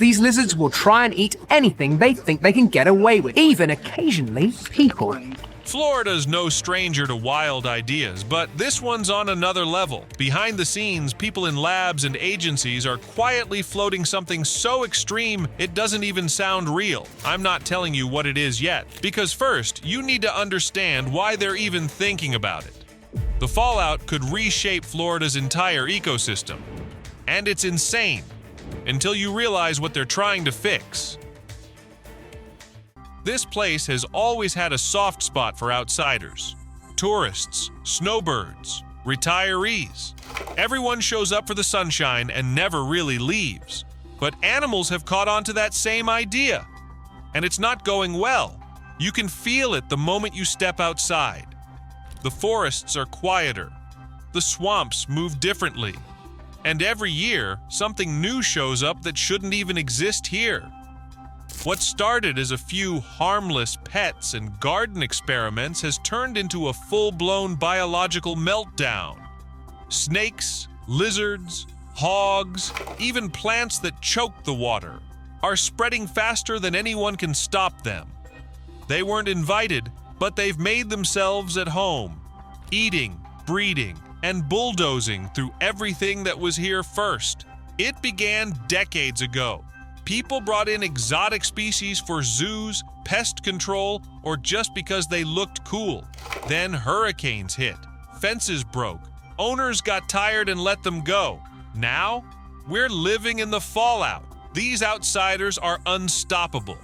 These lizards will try and eat anything they think they can get away with, even occasionally people. Florida's no stranger to wild ideas, but this one's on another level. Behind the scenes, people in labs and agencies are quietly floating something so extreme it doesn't even sound real. I'm not telling you what it is yet, because first, you need to understand why they're even thinking about it. The fallout could reshape Florida's entire ecosystem. And it's insane, until you realize what they're trying to fix. This place has always had a soft spot for outsiders. Tourists, snowbirds, retirees. Everyone shows up for the sunshine and never really leaves. But animals have caught on to that same idea. And it's not going well. You can feel it the moment you step outside. The forests are quieter. The swamps move differently. And every year, something new shows up that shouldn't even exist here. What started as a few harmless pets and garden experiments has turned into a full-blown biological meltdown. Snakes, lizards, hogs, even plants that choke the water are spreading faster than anyone can stop them. They weren't invited, but they've made themselves at home, eating, breeding, and bulldozing through everything that was here first. It began decades ago. People brought in exotic species for zoos, pest control, or just because they looked cool. Then hurricanes hit, fences broke, owners got tired and let them go. Now, we're living in the fallout. These outsiders are unstoppable.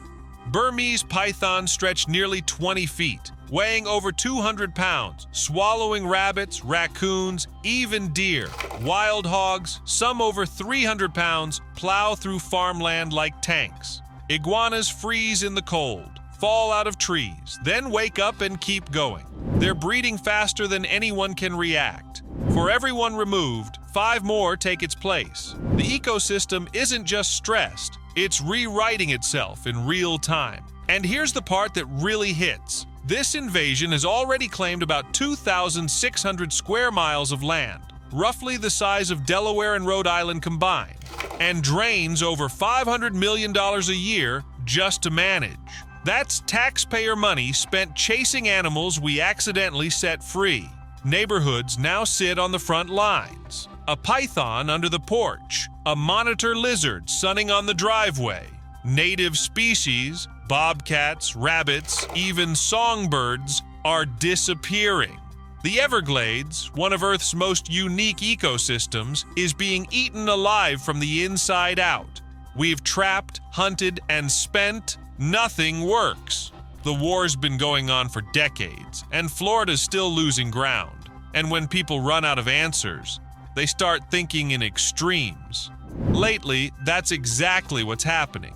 Burmese pythons stretch nearly 20 feet, weighing over 200 pounds, swallowing rabbits, raccoons, even deer. Wild hogs, some over 300 pounds, plow through farmland like tanks. Iguanas freeze in the cold, fall out of trees, then wake up and keep going. They're breeding faster than anyone can react. For every one removed, 5 more take its place. The ecosystem isn't just stressed, it's rewriting itself in real time. And here's the part that really hits. This invasion has already claimed about 2,600 square miles of land, roughly the size of Delaware and Rhode Island combined, and drains over $500 million a year just to manage. That's taxpayer money spent chasing animals we accidentally set free. Neighborhoods now sit on the front lines. A python under the porch, a monitor lizard sunning on the driveway. Native species, bobcats, rabbits, even songbirds, are disappearing. The Everglades, one of Earth's most unique ecosystems, is being eaten alive from the inside out. We've trapped, hunted, and spent. Nothing works. The war's been going on for decades, and Florida's still losing ground. And when people run out of answers, they start thinking in extremes. Lately, that's exactly what's happening.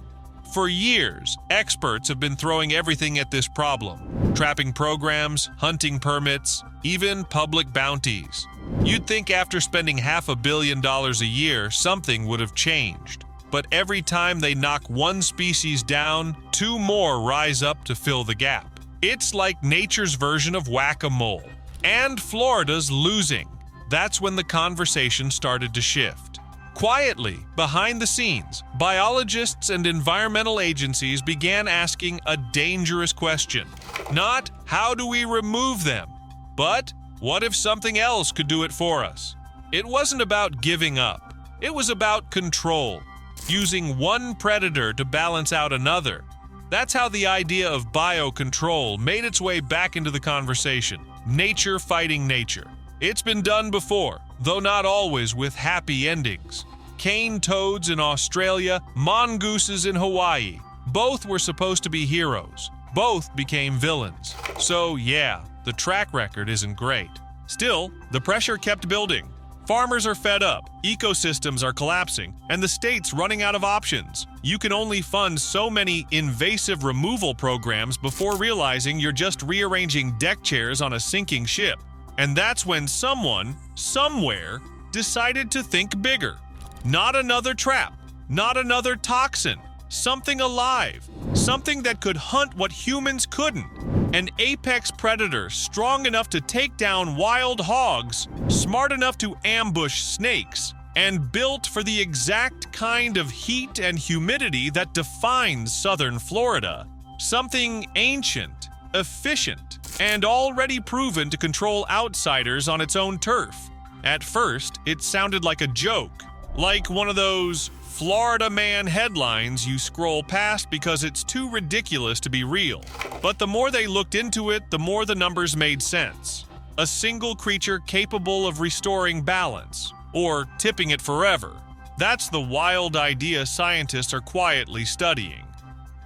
For years, experts have been throwing everything at this problem. Trapping programs, hunting permits, even public bounties. You'd think after spending $500 million a year, something would have changed. But every time they knock one species down, 2 more rise up to fill the gap. It's like nature's version of whack-a-mole. And Florida's losing. That's when the conversation started to shift. Quietly, behind the scenes, biologists and environmental agencies began asking a dangerous question. Not, how do we remove them? But, what if something else could do it for us? It wasn't about giving up. It was about control. Using one predator to balance out another. That's how the idea of biocontrol made its way back into the conversation. Nature fighting nature. It's been done before, though not always with happy endings. Cane toads in Australia, mongooses in Hawaii. Both were supposed to be heroes. Both became villains. So yeah, the track record isn't great. Still, the pressure kept building. Farmers are fed up, ecosystems are collapsing, and the state's running out of options. You can only fund so many invasive removal programs before realizing you're just rearranging deck chairs on a sinking ship. And that's when someone, somewhere, decided to think bigger. Not another trap, not another toxin, something alive, something that could hunt what humans couldn't. An apex predator strong enough to take down wild hogs, smart enough to ambush snakes, and built for the exact kind of heat and humidity that defines southern Florida. Something ancient, efficient, and already proven to control outsiders on its own turf. At first, it sounded like a joke, like one of those Florida Man headlines you scroll past because it's too ridiculous to be real. But the more they looked into it, the more the numbers made sense. A single creature capable of restoring balance, or tipping it forever. That's the wild idea scientists are quietly studying.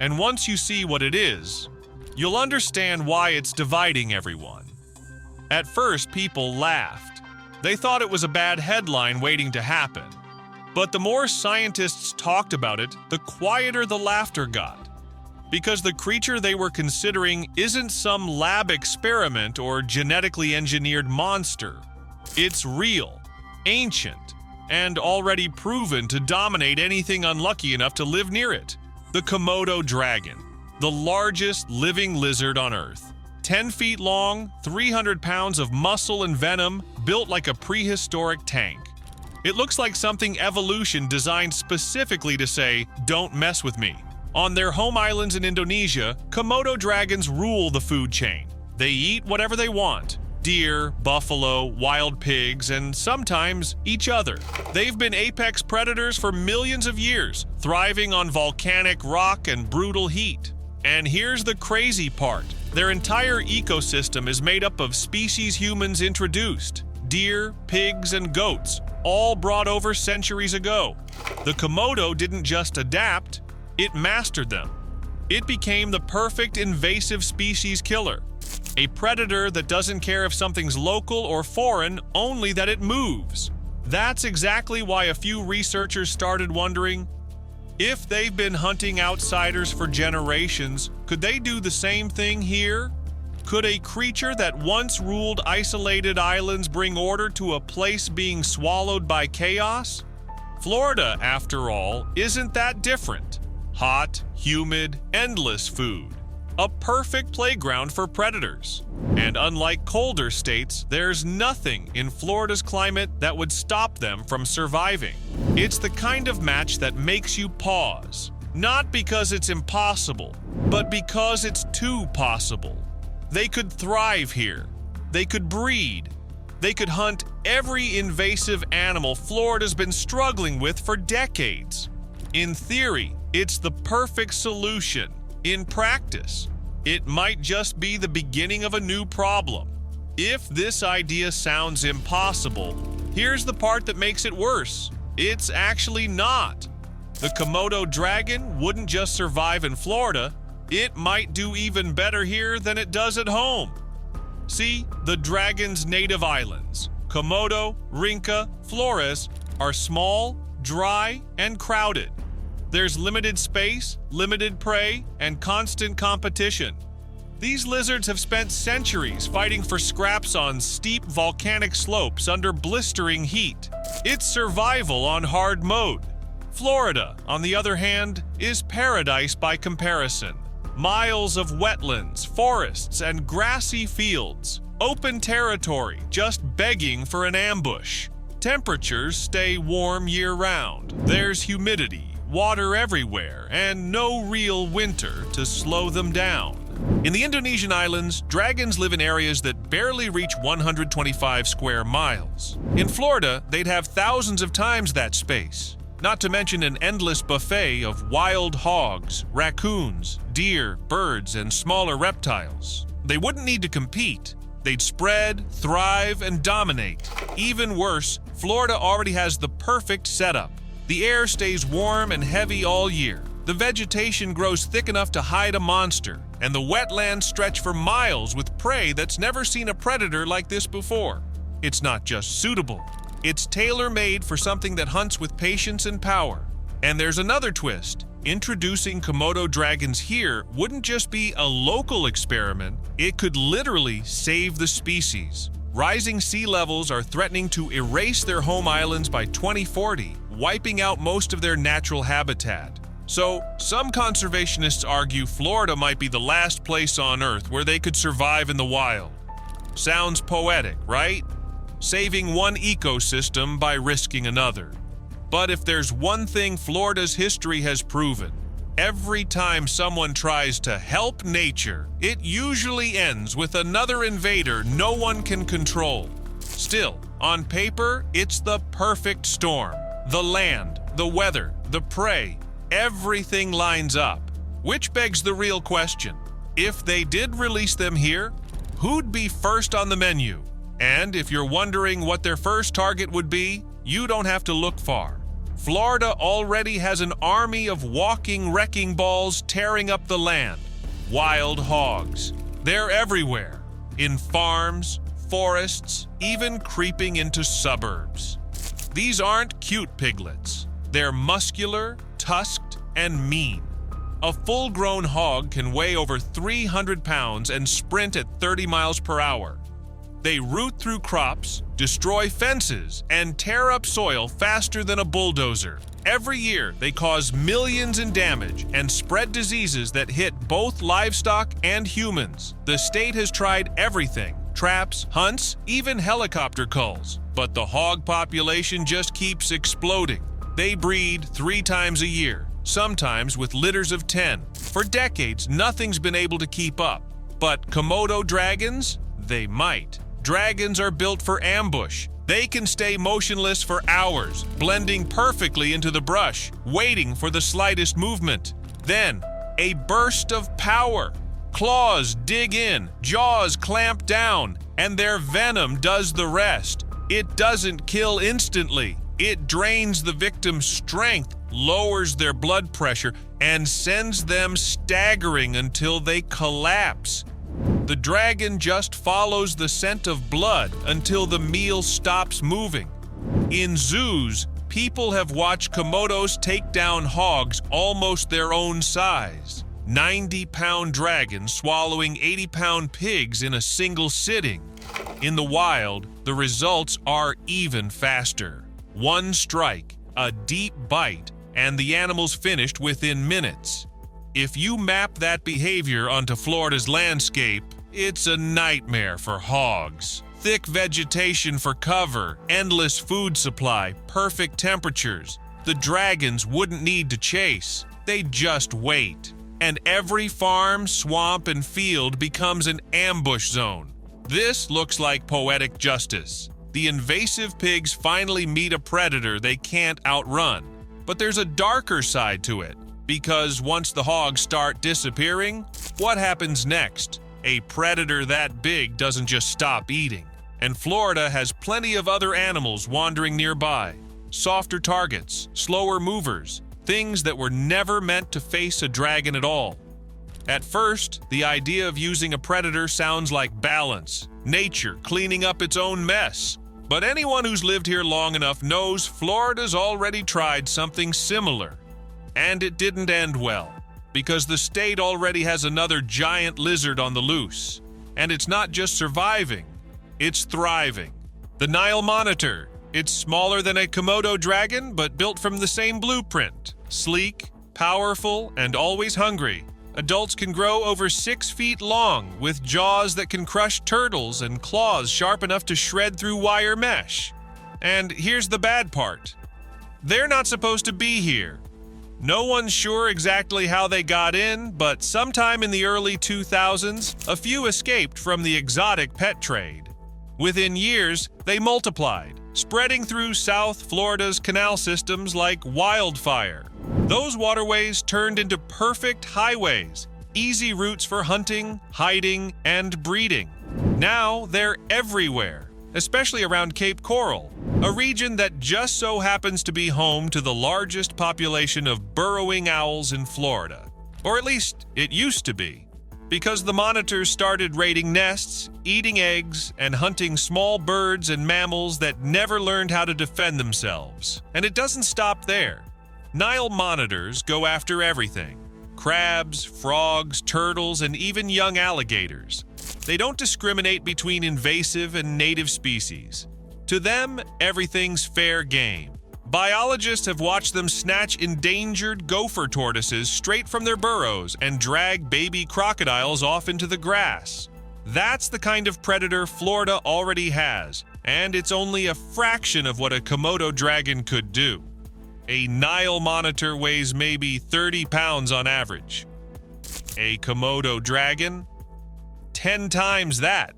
And once you see what it is, you'll understand why it's dividing everyone. At first, people laughed. They thought it was a bad headline waiting to happen. But the more scientists talked about it, the quieter the laughter got. Because the creature they were considering isn't some lab experiment or genetically engineered monster. It's real, ancient, and already proven to dominate anything unlucky enough to live near it. The Komodo dragon, the largest living lizard on Earth. 10 feet long, 300 pounds of muscle and venom, built like a prehistoric tank. It looks like something evolution designed specifically to say, "Don't mess with me." On their home islands in Indonesia, Komodo dragons rule the food chain. They eat whatever they want: deer, buffalo, wild pigs, and sometimes each other. They've been apex predators for millions of years, thriving on volcanic rock and brutal heat. And here's the crazy part. Their entire ecosystem is made up of species humans introduced: deer, pigs, and goats, all brought over centuries ago. The Komodo didn't just adapt, it mastered them. It became the perfect invasive species killer. A predator that doesn't care if something's local or foreign, only that it moves. That's exactly why a few researchers started wondering, if they've been hunting outsiders for generations, could they do the same thing here? Could a creature that once ruled isolated islands bring order to a place being swallowed by chaos? Florida, after all, isn't that different. Hot, humid, endless food. A perfect playground for predators. And unlike colder states, there's nothing in Florida's climate that would stop them from surviving. It's the kind of match that makes you pause. Not because it's impossible, but because it's too possible. They could thrive here. They could breed. They could hunt every invasive animal Florida's been struggling with for decades. In theory, it's the perfect solution. In practice, it might just be the beginning of a new problem. If this idea sounds impossible, here's the part that makes it worse. It's actually not. The Komodo dragon wouldn't just survive in Florida, it might do even better here than it does at home. See, the dragon's native islands, Komodo, Rinca, Flores, are small, dry, and crowded. There's limited space, limited prey, and constant competition. These lizards have spent centuries fighting for scraps on steep volcanic slopes under blistering heat. It's survival on hard mode. Florida, on the other hand, is paradise by comparison. Miles of wetlands, forests, and grassy fields. Open territory, just begging for an ambush. Temperatures stay warm year-round. There's humidity, water everywhere, and no real winter to slow them down. In the Indonesian islands, dragons live in areas that barely reach 125 square miles. In Florida, they'd have thousands of times that space. Not to mention an endless buffet of wild hogs, raccoons, deer, birds, and smaller reptiles. They wouldn't need to compete. They'd spread, thrive, and dominate. Even worse, Florida already has the perfect setup. The air stays warm and heavy all year. The vegetation grows thick enough to hide a monster, and the wetlands stretch for miles with prey that's never seen a predator like this before. It's not just suitable. It's tailor-made for something that hunts with patience and power. And there's another twist. Introducing Komodo dragons here wouldn't just be a local experiment, it could literally save the species. Rising sea levels are threatening to erase their home islands by 2040, wiping out most of their natural habitat. So, some conservationists argue Florida might be the last place on Earth where they could survive in the wild. Sounds poetic, right? saving one ecosystem by risking another. But if there's one thing Florida's history has proven, every time someone tries to help nature, it usually ends with another invader no one can control. Still, on paper, it's the perfect storm. The land, the weather, the prey, everything lines up. Which begs the real question. If they did release them here, who'd be first on the menu? And if you're wondering what their first target would be, you don't have to look far. Florida already has an army of walking wrecking balls tearing up the land. Wild hogs. They're everywhere. In farms, forests, even creeping into suburbs. These aren't cute piglets. They're muscular, tusked, and mean. A full-grown hog can weigh over 300 pounds and sprint at 30 miles per hour. They root through crops, destroy fences, and tear up soil faster than a bulldozer. Every year, they cause millions in damage and spread diseases that hit both livestock and humans. The state has tried everything: traps, hunts, even helicopter culls. But the hog population just keeps exploding. They breed 3 times a year, sometimes with litters of 10. For decades, nothing's been able to keep up. But Komodo dragons? They might. Dragons are built for ambush. They can stay motionless for hours, blending perfectly into the brush, waiting for the slightest movement. Then, a burst of power. Claws dig in, jaws clamp down, and their venom does the rest. It doesn't kill instantly. It drains the victim's strength, lowers their blood pressure, and sends them staggering until they collapse. The dragon just follows the scent of blood until the meal stops moving. In zoos, people have watched Komodos take down hogs almost their own size. 90-pound dragons swallowing 80-pound pigs in a single sitting. In the wild, the results are even faster. One strike, a deep bite, and the animal's finished within minutes. If you map that behavior onto Florida's landscape, it's a nightmare for hogs. Thick vegetation for cover, endless food supply, perfect temperatures. The dragons wouldn't need to chase. They'd just wait. And every farm, swamp, and field becomes an ambush zone. This looks like poetic justice. The invasive pigs finally meet a predator they can't outrun. But there's a darker side to it, because once the hogs start disappearing, what happens next? A predator that big doesn't just stop eating. And Florida has plenty of other animals wandering nearby. Softer targets, slower movers, things that were never meant to face a dragon at all. At first, the idea of using a predator sounds like balance, nature cleaning up its own mess. But anyone who's lived here long enough knows Florida's already tried something similar. And it didn't end well, because the state already has another giant lizard on the loose. And it's not just surviving, it's thriving. The Nile monitor. It's smaller than a Komodo dragon, but built from the same blueprint. Sleek, powerful, and always hungry. Adults can grow over 6 feet long, with jaws that can crush turtles and claws sharp enough to shred through wire mesh. And here's the bad part. They're not supposed to be here. No one's sure exactly how they got in, but sometime in the early 2000s, a few escaped from the exotic pet trade. Within years, they multiplied, spreading through South Florida's canal systems like wildfire. Those waterways turned into perfect highways, easy routes for hunting, hiding, and breeding. Now they're everywhere, especially around Cape Coral, a region that just so happens to be home to the largest population of burrowing owls in Florida. Or at least it used to be, because the monitors started raiding nests, eating eggs, and hunting small birds and mammals that never learned how to defend themselves. And it doesn't stop there. Nile monitors go after everything: crabs, frogs, turtles, and even young alligators. They don't discriminate between invasive and native species. To them, everything's fair game. Biologists have watched them snatch endangered gopher tortoises straight from their burrows and drag baby crocodiles off into the grass. That's the kind of predator Florida already has, And it's only a fraction of what a Komodo dragon could do. A Nile monitor weighs maybe 30 pounds on average. A Komodo dragon? 10 times that.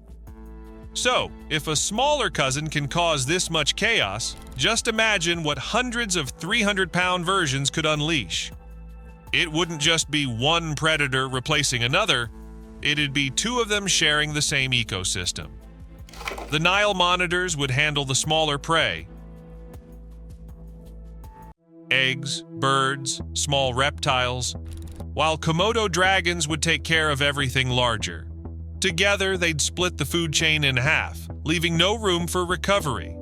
So, if a smaller cousin can cause this much chaos, just imagine what hundreds of 300-pound versions could unleash. It wouldn't just be one predator replacing another, it'd be two of them sharing the same ecosystem. The Nile monitors would handle the smaller prey. Eggs, birds, small reptiles, while Komodo dragons would take care of everything larger. Together, they'd split the food chain in half, leaving no room for recovery.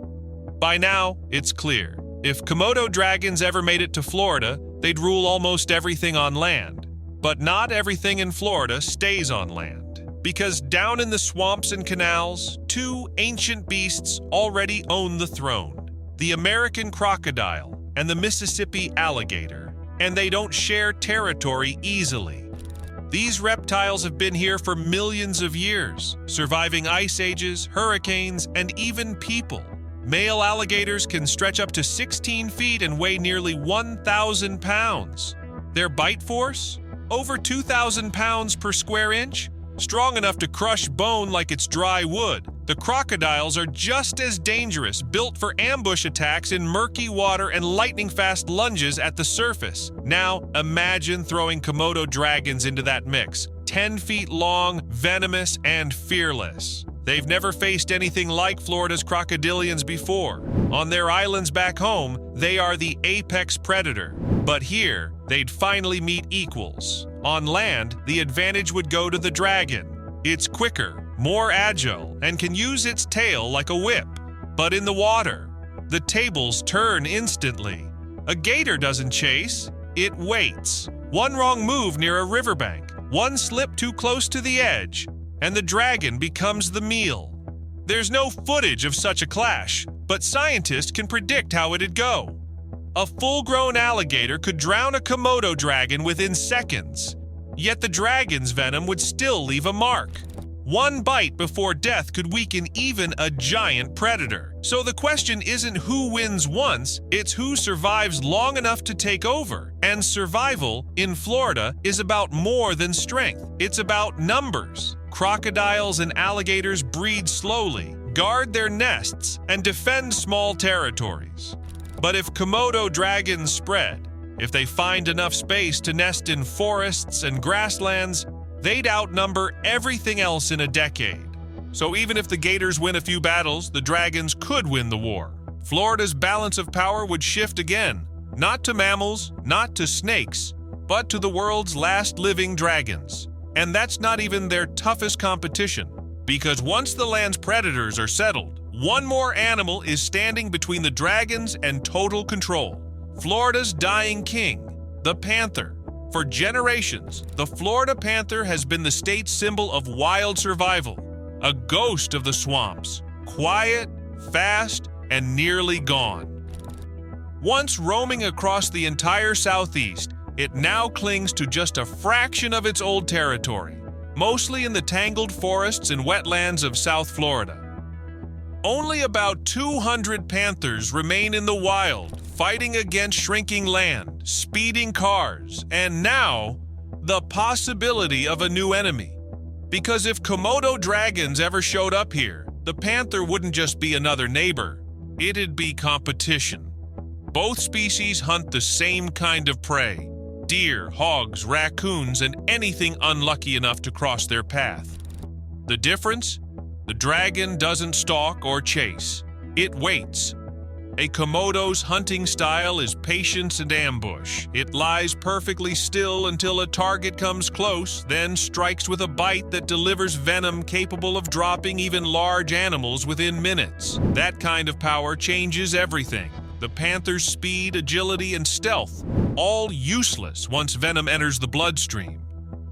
By now, it's clear. If Komodo dragons ever made it to Florida, they'd rule almost everything on land. But not everything in Florida stays on land. Because down in the swamps and canals, two ancient beasts already own the throne: the American crocodile and the Mississippi alligator. And they don't share territory easily. These reptiles have been here for millions of years, surviving ice ages, hurricanes, and even people. Male alligators can stretch up to 16 feet and weigh nearly 1,000 pounds. Their bite force? Over 2,000 pounds per square inch? Strong enough to crush bone like it's dry wood. The crocodiles are just as dangerous, built for ambush attacks in murky water and lightning-fast lunges at the surface. Now, imagine throwing Komodo dragons into that mix. 10 feet long, venomous, and fearless. They've never faced anything like Florida's crocodilians before. On their islands back home, they are the apex predator. But here, they'd finally meet equals. On land, the advantage would go to the dragon. It's quicker, more agile, and can use its tail like a whip. But in the water, the tables turn instantly. A gator doesn't chase, it waits. One wrong move near a riverbank, one slip too close to the edge, and the dragon becomes the meal. There's no footage of such a clash, but scientists can predict how it'd go. A full-grown alligator could drown a Komodo dragon within seconds, yet the dragon's venom would still leave a mark. One bite before death could weaken even a giant predator. So the question isn't who wins once, it's who survives long enough to take over. And survival in Florida is about more than strength. It's about numbers. Crocodiles and alligators breed slowly, guard their nests, and defend small territories. But if Komodo dragons spread, if they find enough space to nest in forests and grasslands, they'd outnumber everything else in a decade. So even if the gators win a few battles, the dragons could win the war. Florida's balance of power would shift again, not to mammals, not to snakes, but to the world's last living dragons. And that's not even their toughest competition, because once the land's predators are settled, one more animal is standing between the dragons and total control. Florida's dying king, the panther. For generations, the Florida panther has been the state's symbol of wild survival, a ghost of the swamps, quiet, fast, and nearly gone. Once roaming across the entire southeast, it now clings to just a fraction of its old territory, mostly in the tangled forests and wetlands of South Florida. Only about 200 panthers remain in the wild, fighting against shrinking land, speeding cars, and now, the possibility of a new enemy. Because if Komodo dragons ever showed up here, the panther wouldn't just be another neighbor, it'd be competition. Both species hunt the same kind of prey: deer, hogs, raccoons, and anything unlucky enough to cross their path. The difference? The dragon doesn't stalk or chase. It waits. A Komodo's hunting style is patience and ambush. It lies perfectly still until a target comes close, then strikes with a bite that delivers venom capable of dropping even large animals within minutes. That kind of power changes everything. The panther's speed, agility, and stealth, all useless once venom enters the bloodstream.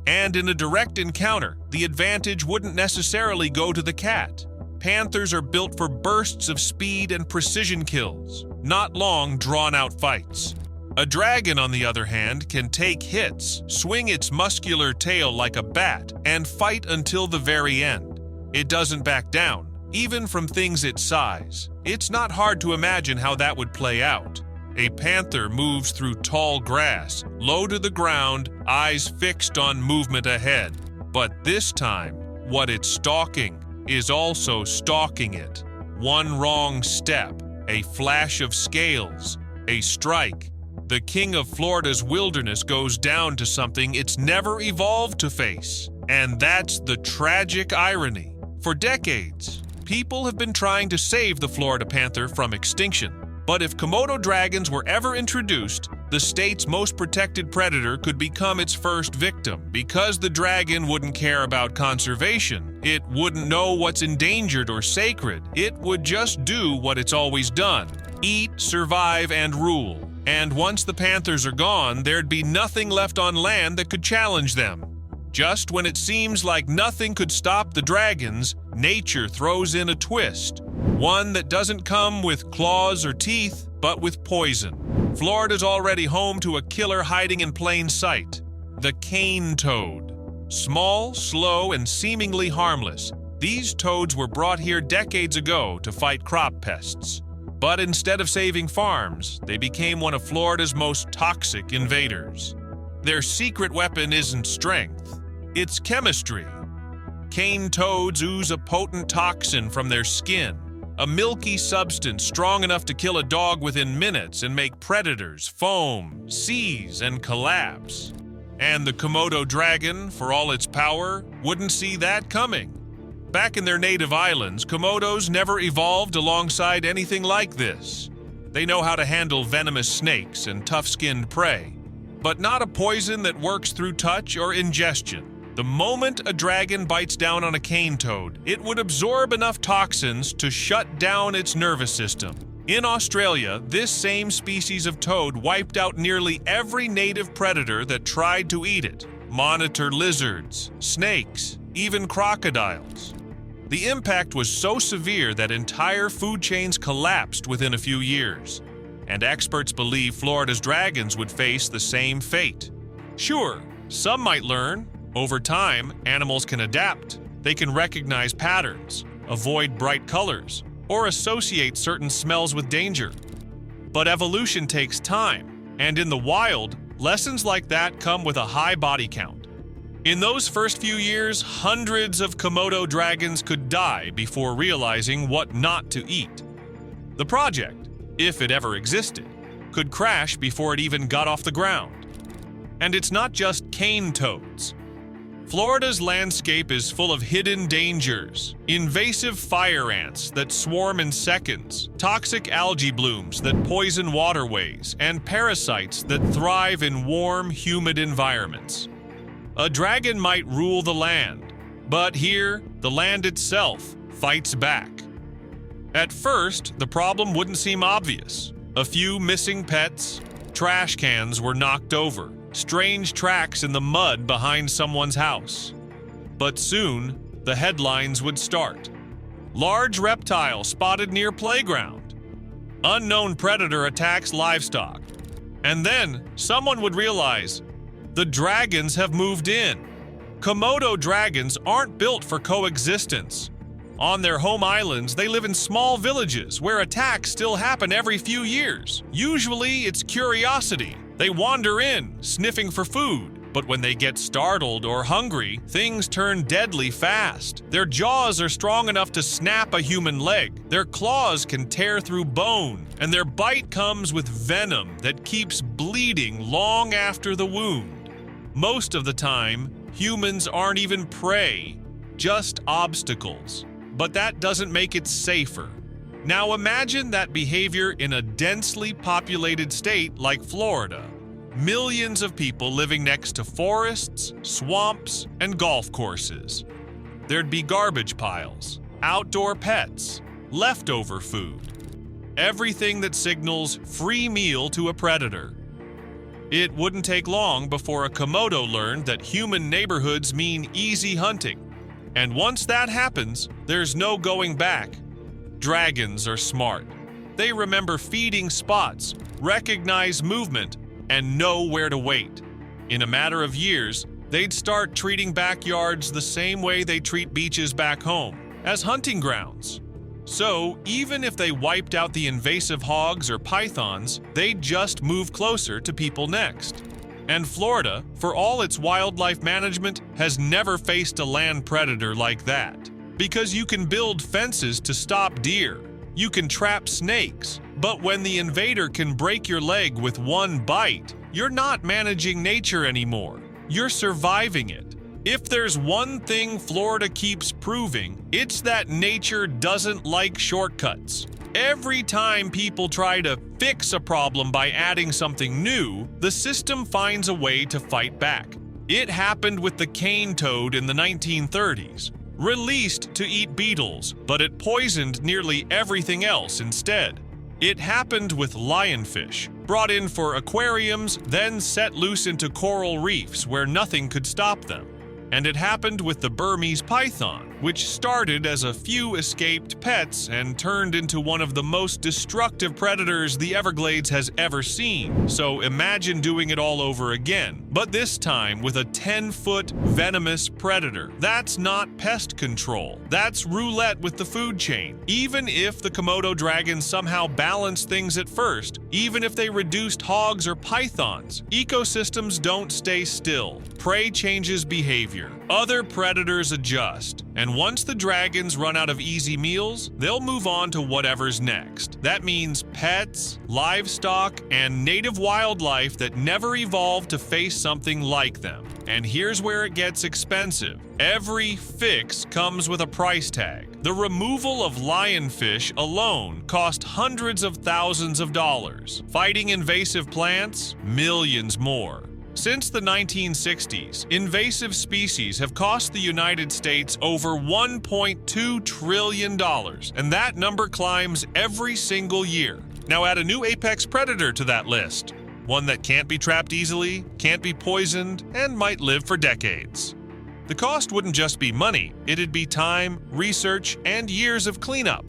And in a direct encounter, the advantage wouldn't necessarily go to the cat. Panthers are built for bursts of speed and precision kills, not long, drawn-out fights. A dragon, on the other hand, can take hits, swing its muscular tail like a bat, and fight until the very end. It doesn't back down. Even from things its size, it's not hard to imagine how that would play out. A panther moves through tall grass, low to the ground, eyes fixed on movement ahead. But this time, what it's stalking is also stalking it. One wrong step, a flash of scales, a strike. The king of Florida's wilderness goes down to something it's never evolved to face. And that's the tragic irony. For decades, people have been trying to save the Florida panther from extinction. But if Komodo dragons were ever introduced, the state's most protected predator could become its first victim. Because the dragon wouldn't care about conservation, it wouldn't know what's endangered or sacred, it would just do what it's always done: eat, survive, and rule. And once the panthers are gone, there'd be nothing left on land that could challenge them. Just when it seems like nothing could stop the dragons, nature throws in a twist. One that doesn't come with claws or teeth, but with poison. Florida's already home to a killer hiding in plain sight: the cane toad. Small, slow, and seemingly harmless, these toads were brought here decades ago to fight crop pests. But instead of saving farms, they became one of Florida's most toxic invaders. Their secret weapon isn't strength, it's chemistry. Cane toads ooze a potent toxin from their skin, a milky substance strong enough to kill a dog within minutes and make predators foam, seize, and collapse. And the Komodo dragon, for all its power, wouldn't see that coming. Back in their native islands, Komodos never evolved alongside anything like this. They know how to handle venomous snakes and tough-skinned prey, but not a poison that works through touch or ingestion. The moment a dragon bites down on a cane toad, it would absorb enough toxins to shut down its nervous system. In Australia, this same species of toad wiped out nearly every native predator that tried to eat it: monitor lizards, snakes, even crocodiles. The impact was so severe that entire food chains collapsed within a few years, and experts believe Florida's dragons would face the same fate. Sure, some might learn. Over time, animals can adapt. They can recognize patterns, avoid bright colors, or associate certain smells with danger. But evolution takes time, and in the wild, lessons like that come with a high body count. In those first few years, hundreds of Komodo dragons could die before realizing what not to eat. The project, if it ever existed, could crash before it even got off the ground. And it's not just cane toads. Florida's landscape is full of hidden dangers: invasive fire ants that swarm in seconds, toxic algae blooms that poison waterways, and parasites that thrive in warm, humid environments. A dragon might rule the land, but here, the land itself fights back. At first, the problem wouldn't seem obvious. A few missing pets, trash cans were knocked over, strange tracks in the mud behind someone's house. But soon, the headlines would start. Large reptile spotted near playground. Unknown predator attacks livestock. And then, someone would realize, the dragons have moved in. Komodo dragons aren't built for coexistence. On their home islands, they live in small villages where attacks still happen every few years. Usually, it's curiosity. They wander in, sniffing for food, but when they get startled or hungry, things turn deadly fast. Their jaws are strong enough to snap a human leg, their claws can tear through bone, and their bite comes with venom that keeps bleeding long after the wound. Most of the time, humans aren't even prey, just obstacles. But that doesn't make it safer. Now imagine that behavior in a densely populated state like Florida. Millions of people living next to forests, swamps, and golf courses. There'd be garbage piles, outdoor pets, leftover food. Everything that signals free meal to a predator. It wouldn't take long before a Komodo learned that human neighborhoods mean easy hunting. And once that happens, there's no going back. Dragons are smart. They remember feeding spots, recognize movement, and know where to wait. In a matter of years, they'd start treating backyards the same way they treat beaches back home, as hunting grounds. So, even if they wiped out the invasive hogs or pythons, they'd just move closer to people next. And Florida, for all its wildlife management, has never faced a land predator like that. Because you can build fences to stop deer, you can trap snakes, but when the invader can break your leg with one bite, you're not managing nature anymore. You're surviving it. If there's one thing Florida keeps proving, it's that nature doesn't like shortcuts. Every time people try to fix a problem by adding something new, the system finds a way to fight back. It happened with the cane toad in the 1930s. Released to eat beetles, but it poisoned nearly everything else instead. It happened with lionfish, brought in for aquariums, then set loose into coral reefs where nothing could stop them. And it happened with the Burmese python, which started as a few escaped pets and turned into one of the most destructive predators the Everglades has ever seen. So imagine doing it all over again, but this time with a 10-foot venomous predator. That's not pest control. That's roulette with the food chain. Even if the Komodo dragons somehow balanced things at first, even if they reduced hogs or pythons, ecosystems don't stay still. Prey changes behavior. Other predators adjust, and once the dragons run out of easy meals, they'll move on to whatever's next. That means pets, livestock, and native wildlife that never evolved to face something like them. And here's where it gets expensive. Every fix comes with a price tag. The removal of lionfish alone cost hundreds of thousands of dollars. Fighting invasive plants, millions more. Since the 1960s, invasive species have cost the United States over $1.2 trillion, and that number climbs every single year. Now add a new apex predator to that list, one that can't be trapped easily, can't be poisoned, and might live for decades. The cost wouldn't just be money, it'd be time, research, and years of cleanup.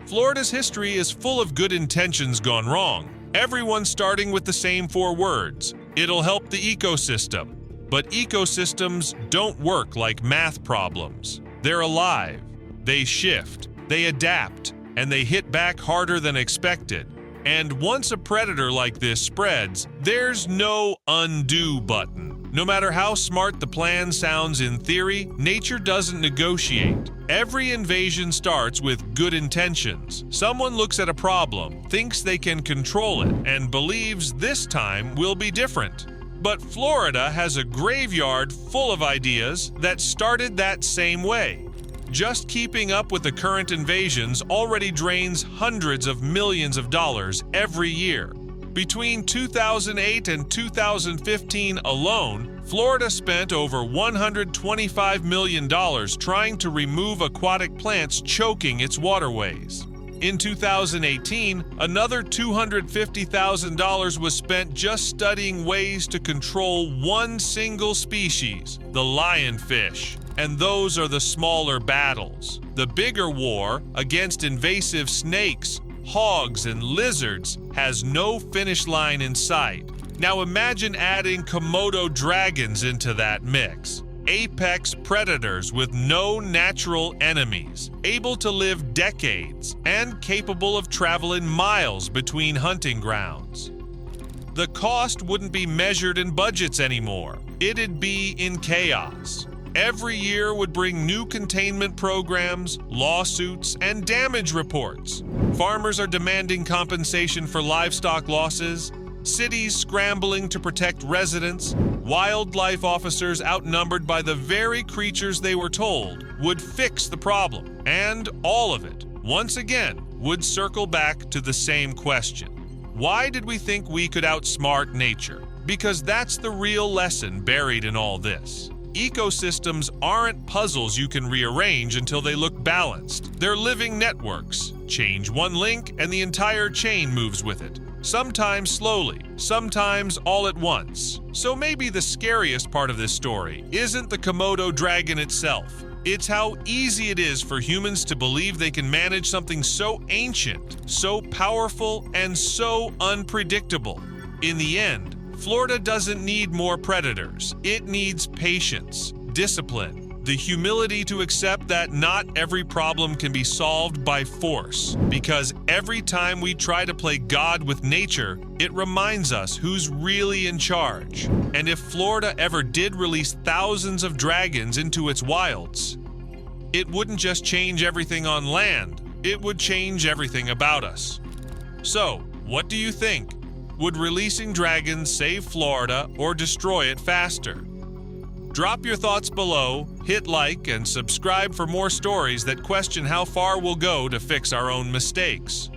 Florida's history is full of good intentions gone wrong. Everyone's starting with the same 4 words. It'll help the ecosystem. But ecosystems don't work like math problems. They're alive. They shift. They adapt. And they hit back harder than expected. And once a predator like this spreads, there's no undo button. No matter how smart the plan sounds in theory, nature doesn't negotiate. Every invasion starts with good intentions. Someone looks at a problem, thinks they can control it, and believes this time will be different. But Florida has a graveyard full of ideas that started that same way. Just keeping up with the current invasions already drains hundreds of millions of dollars every year. Between 2008 and 2015 alone, Florida spent over $125 million trying to remove aquatic plants choking its waterways. In 2018, another $250,000 was spent just studying ways to control one single species, the lionfish. And those are the smaller battles. The bigger war, against invasive snakes, hogs, and lizards, has no finish line in sight. Now imagine adding Komodo dragons into that mix. Apex predators with no natural enemies, able to live decades, and capable of traveling miles between hunting grounds. The cost wouldn't be measured in budgets anymore. It'd be in chaos. Every year would bring new containment programs, lawsuits, and damage reports. Farmers are demanding compensation for livestock losses, cities scrambling to protect residents, wildlife officers outnumbered by the very creatures they were told would fix the problem, and all of it, once again, would circle back to the same question. Why did we think we could outsmart nature? Because that's the real lesson buried in all this. Ecosystems aren't puzzles you can rearrange until they look balanced. They're living networks. Change one link and the entire chain moves with it. Sometimes slowly, sometimes all at once. So maybe the scariest part of this story isn't the Komodo dragon itself. It's how easy it is for humans to believe they can manage something so ancient, so powerful, and so unpredictable. In the end, Florida doesn't need more predators. It needs patience, discipline, The humility to accept that not every problem can be solved by force, because every time we try to play God with nature, it reminds us who's really in charge. And if Florida ever did release thousands of dragons into its wilds, it wouldn't just change everything on land, it would change everything about us. So, what do you think? Would releasing dragons save Florida or destroy it faster? Drop your thoughts below, hit like, and subscribe for more stories that question how far we'll go to fix our own mistakes.